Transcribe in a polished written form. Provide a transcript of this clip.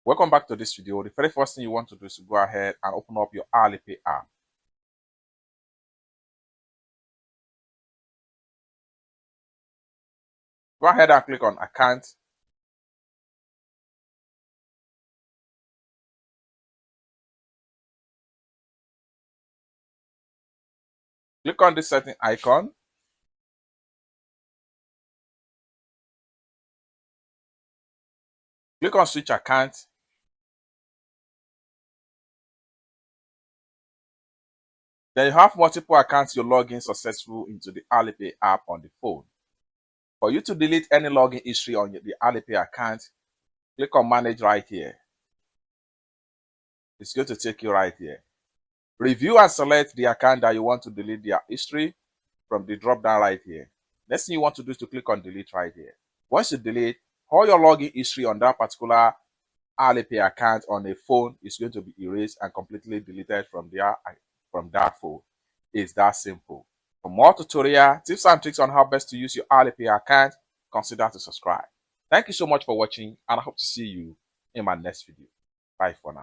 Welcome back to this video. The very first thing you want to do is to go ahead and open up your Alipay app. Go ahead and click on account. Click on this setting icon. Click on switch account. Then you have multiple accounts you log in successful into the Alipay app on the phone. For you to delete any login history on the Alipay account, click on manage right here. It's going to take you right here. Review and select the account that you want to delete their history from the drop down right here. Next thing you want to do is to click on delete right here. Once you delete, all your login history on that particular Alipay account on a phone is going to be erased and completely deleted from that phone. It's that simple. For more tutorial tips and tricks on how best to use your Alipay account, consider to subscribe. Thank you so much for watching, and I hope to see you in my next video. Bye for now.